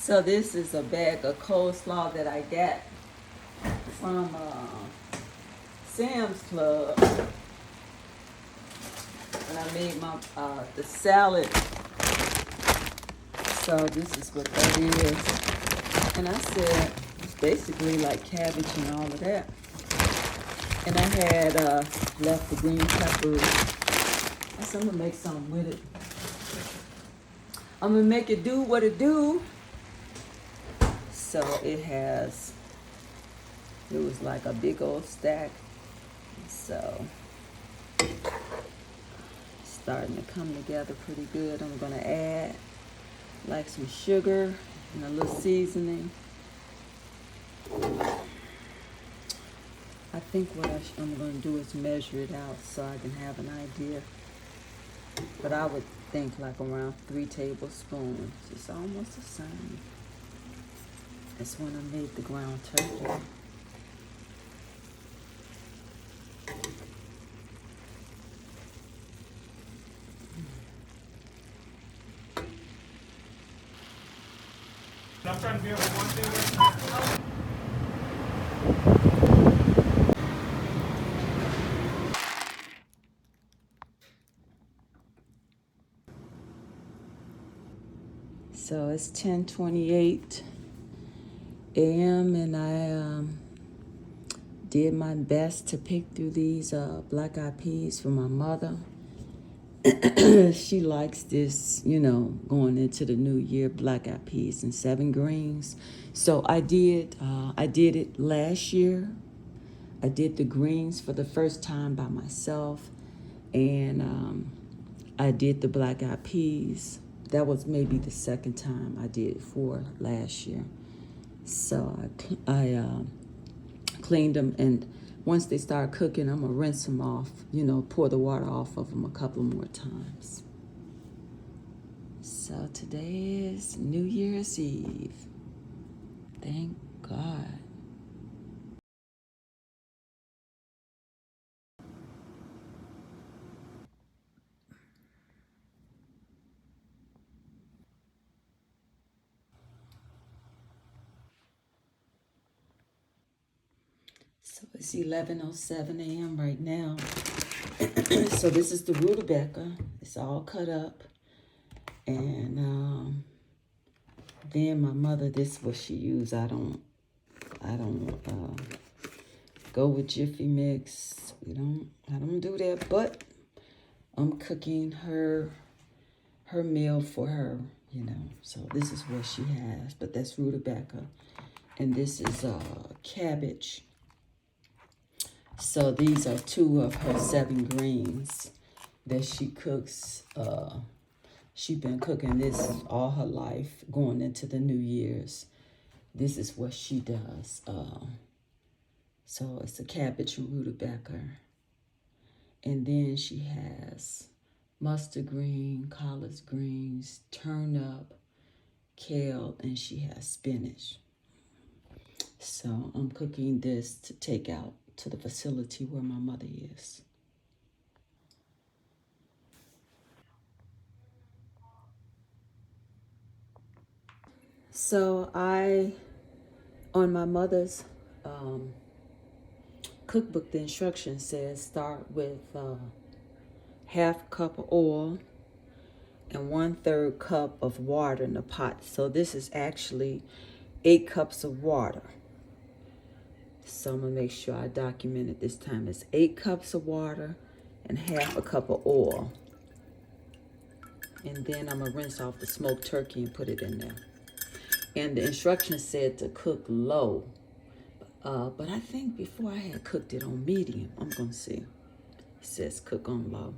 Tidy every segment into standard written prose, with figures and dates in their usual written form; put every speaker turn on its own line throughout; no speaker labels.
So this is a bag of coleslaw that I got from Sam's Club, and I made my the salad. So this is what that is, and I said it's basically like cabbage and all of that. And I had left the green peppers. I said I'm gonna make something with it. I'm gonna make it do what it do. So it was like a big old stack. So it's starting to come together pretty good. I'm gonna add like some sugar and a little seasoning. I think what I'm gonna do is measure it out so I can have an idea. But I would think like around 3 tablespoons. It's almost the same as when I made the ground turkey.
I'm trying to be able to one thing.
So it's 10:28 a.m. and I did my best to pick through these black eyed peas for my mother. She likes this, going into the new year, black eyed peas and 7 greens. So I did it last year. I did the greens for the first time by myself, and I did the black eyed peas. That was maybe the second time I did it for last year. So I cleaned them, and once they start cooking, I'm gonna rinse them off, pour the water off of them a couple more times. So today is New Year's Eve. Thank God. So it's 11:07 a.m. right now. So this is the rutabaga. It's all cut up. And then my mother, this is what she used. I don't go with Jiffy Mix. I don't do that, but I'm cooking her meal for her, So this is what she has, but that's rutabaga. And this is cabbage. So these are 2 of her 7 greens that she cooks. She's been cooking this all her life, going into the New Year's. This is what she does. So it's a cabbage and rutabaga. And then she has mustard green, collard greens, turnip, kale, and she has spinach. So I'm cooking this to take out to the facility where my mother is. So on my mother's cookbook, the instruction says start with half cup of oil and 1/3 cup of water in the pot. So this is actually 8 cups of water. So I'm gonna make sure I document it this time. It's 8 cups of water and half a cup of oil. And then I'm gonna rinse off the smoked turkey and put it in there. And the instructions said to cook low. But I think before I had cooked it on medium. I'm gonna see. It says cook on low.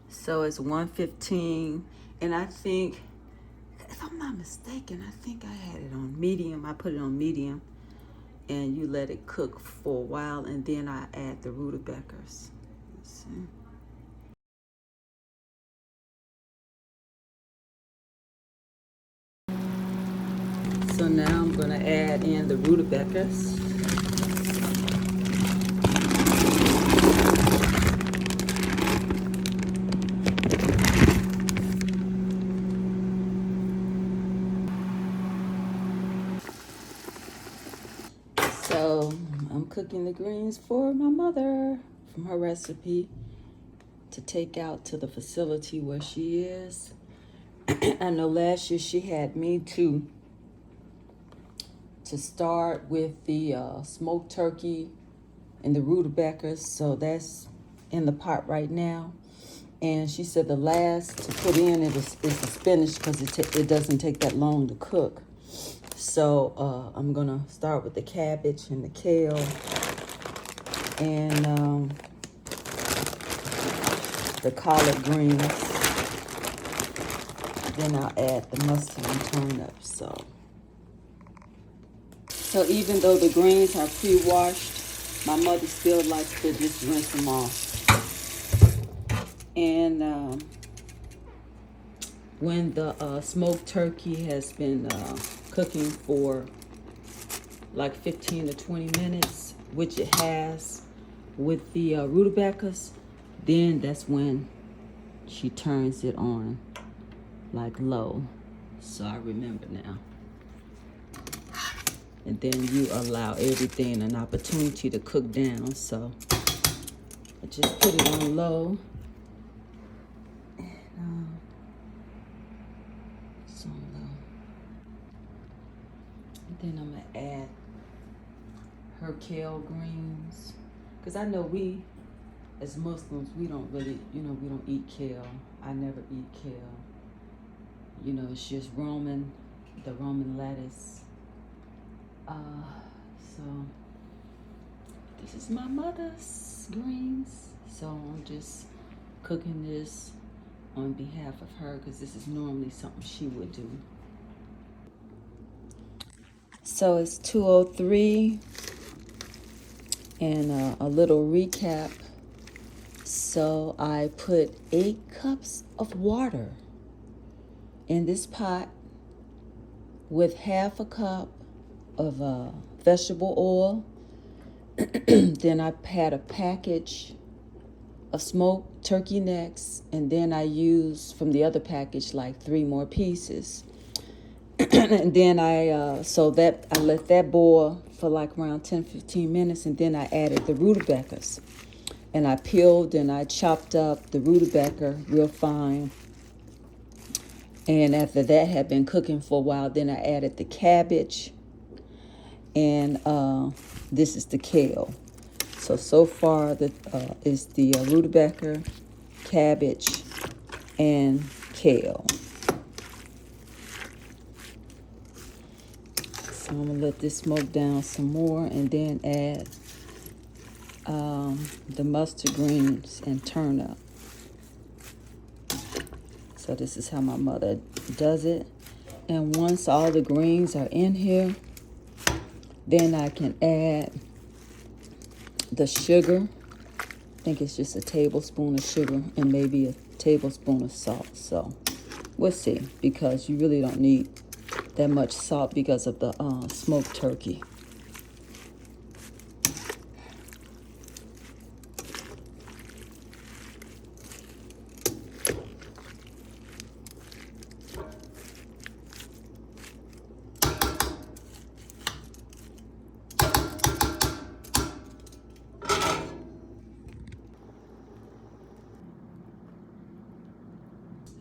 So it's 1:15, and I think, if I'm not mistaken, I think I had it on medium. I put it on medium, and you let it cook for a while, and then I add the rutabagas. Let's see. So now I'm gonna add in the rutabagas. cooking the greens for my mother from her recipe to take out to the facility where she is. I know last year she had me to start with the smoked turkey and the rutabagas, so that's in the pot right now. And she said the last to put in is the spinach because it doesn't take that long to cook. So I'm gonna start with the cabbage and the kale and the collard greens. Then I'll add the mustard and turnips. So even though the greens are pre-washed, my mother still likes to just rinse them off. And when the smoked turkey has been cooking for like 15 to 20 minutes, which it has with the rutabagas, then that's when she turns it on like low. So I remember now. And then you allow everything an opportunity to cook down. So I just put it on low. And it's on low. And then I'm gonna add her kale greens. Because I know we, as Muslims, we don't really, we don't eat kale. I never eat kale. It's just the Roman lettuce. So this is my mother's greens. So I'm just cooking this on behalf of her because this is normally something she would do. So it's 2:03 and a little recap. So I put 8 cups of water in this pot with half a cup of vegetable oil. Then I had a package of smoked turkey necks, and then I used from the other package like 3 more pieces. And then I let that boil for like around 10-15 minutes, and then I added the rutabagas. And I peeled and I chopped up the rutabaga real fine. And after that had been cooking for a while, then I added the cabbage. And this is the kale. So far is the rutabaga, cabbage, and kale. So I'm gonna let this smoke down some more, and then add the mustard greens and turnip. So this is how my mother does it. And once all the greens are in here, then I can add the sugar. I think it's just a tablespoon of sugar and maybe a tablespoon of salt. So we'll see, because you really don't need that much salt because of the smoked turkey.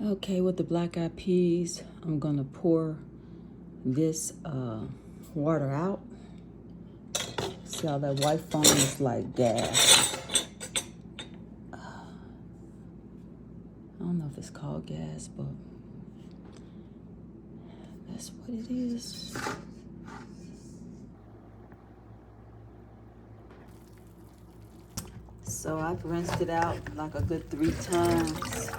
Okay, with the black eyed peas, I'm gonna pour this water out. See how that white foam is like gas. I don't know if it's called gas, but that's what it is. So I've rinsed it out like a good 3 times.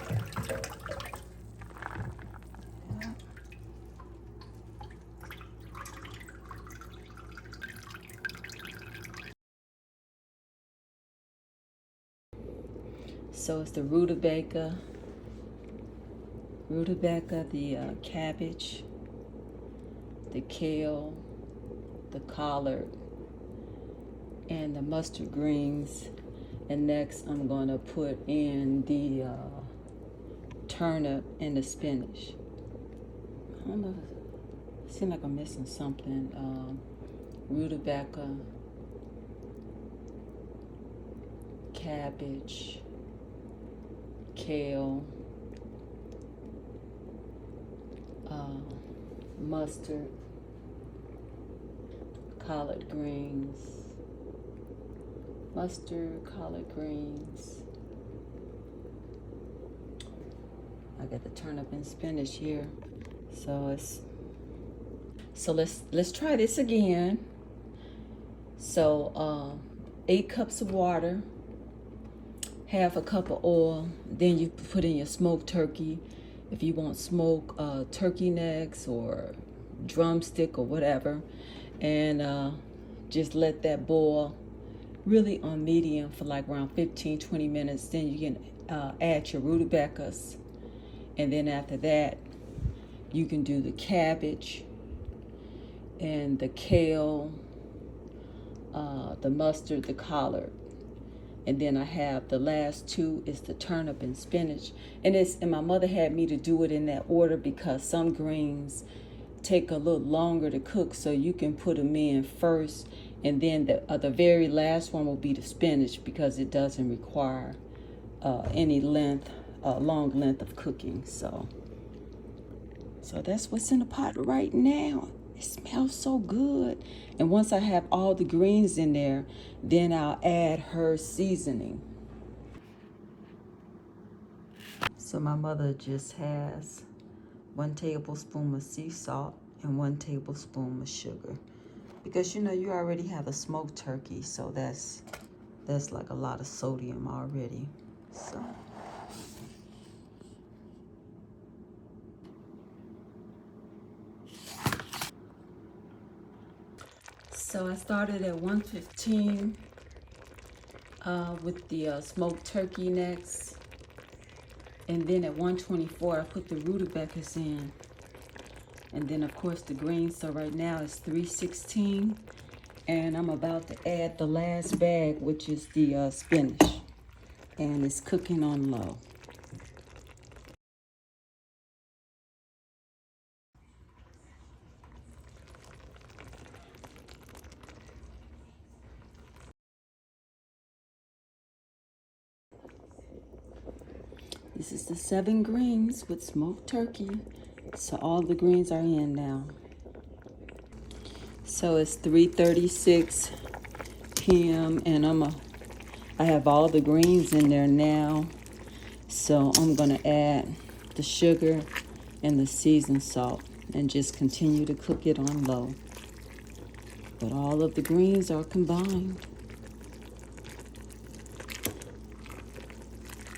So it's the rutabaga, the cabbage, the kale, the collard, and the mustard greens. And next I'm going to put in the turnip and the spinach. I don't know, it seems like I'm missing something. Rutabaga, cabbage, kale, mustard, collard greens, I got the turnip and spinach here. So let's try this again. So 8 cups of water, half a cup of oil. Then you put in your smoked turkey. If you want smoke turkey necks or drumstick or whatever, and just let that boil really on medium for like around 15-20 minutes. Then you can add your rutabagas, and then after that you can do the cabbage and the kale, the mustard, the collard, and then I have the last 2 is the turnip and spinach. And my mother had me to do it in that order because some greens take a little longer to cook, so you can put them in first, and then the very last one will be the spinach because it doesn't require any long length of cooking. So that's what's in the pot right now. It smells so good. And once I have all the greens in there, then I'll add her seasoning. So my mother just has 1 tablespoon of sea salt and 1 tablespoon of sugar. Because you already have a smoked turkey, so that's like a lot of sodium already. So I started at 115 with the smoked turkey necks. And then at 124, I put the rutabagas in. And then, of course, the greens. So right now it's 316. And I'm about to add the last bag, which is the spinach. And it's cooking on low. This is the 7 greens with smoked turkey. So all the greens are in now. So it's 3:36 p.m. and I have all the greens in there now. So I'm gonna add the sugar and the seasoned salt and just continue to cook it on low. But all of the greens are combined.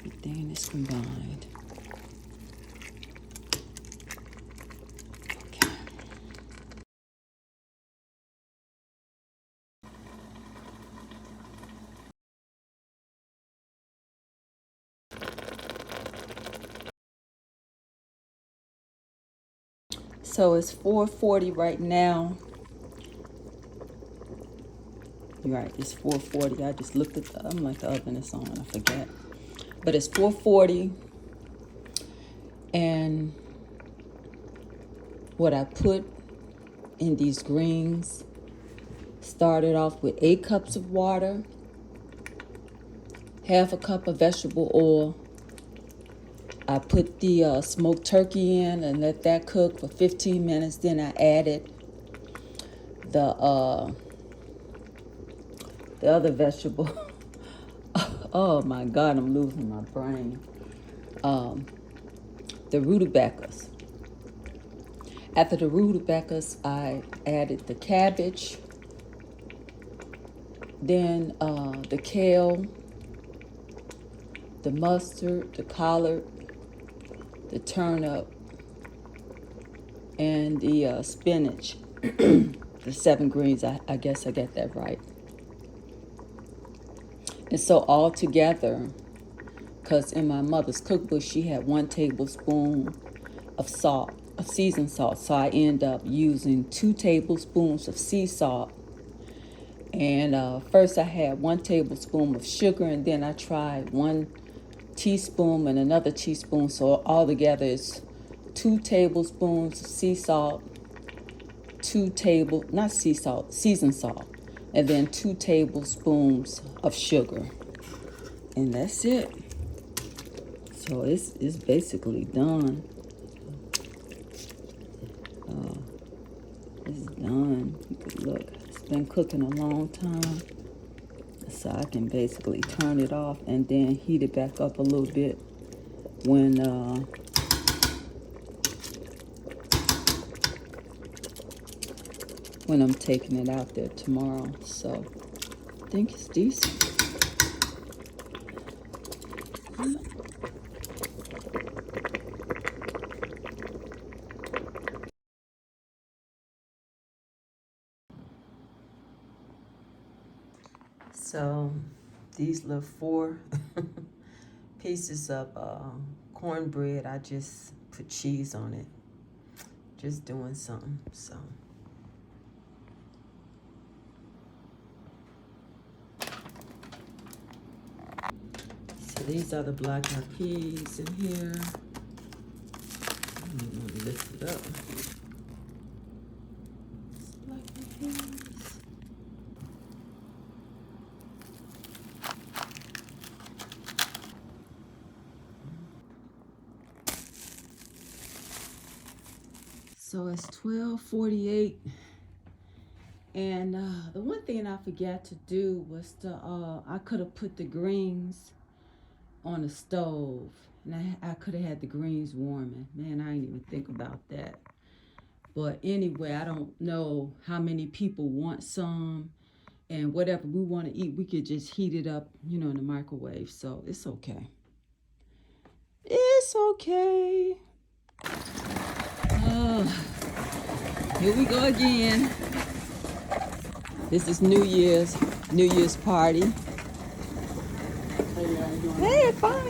Everything is combined. Okay. So it's 4:40 right now. You're right, it's 4:40. I just looked at I'm like the oven is on, I forget. But it's 4:40, and what I put in these greens started off with 8 cups of water, half a cup of vegetable oil. I put the smoked turkey in and let that cook for 15 minutes. Then I added the other vegetable. Oh my God, I'm losing my brain. The rutabagas. After the rutabagas, I added the cabbage, then the kale, the mustard, the collard, the turnip, and the spinach. The 7 greens, I guess I got that right. And so all together, because in my mother's cookbook, she had 1 tablespoon of salt, of seasoned salt. So I end up using 2 tablespoons of sea salt. And first I had 1 tablespoon of sugar, and then I tried 1 teaspoon and another teaspoon. So altogether it's 2 tablespoons of sea salt, seasoned salt, and then 2 tablespoons of sugar. And that's it. So it's basically done. It's done. You could look. It's been cooking a long time. So I can basically turn it off and then heat it back up a little bit when I'm taking it out there tomorrow. So I think it's decent. So these little 4 pieces of cornbread, I just put cheese on it. Just doing something, so. So these are the black eyed peas in here. I'm gonna lift it up. Black eyed peas. So it's 12:48, and the one thing I forgot to do was I could have put the greens on the stove, and I could have had the greens warming. Man, I didn't even think about that. But anyway, I don't know how many people want some, and whatever we want to eat, we could just heat it up, you know, in the microwave. So it's okay. It's okay. Here we go again. This is New Year's party.
Hey, how you doing?
Hey, fine.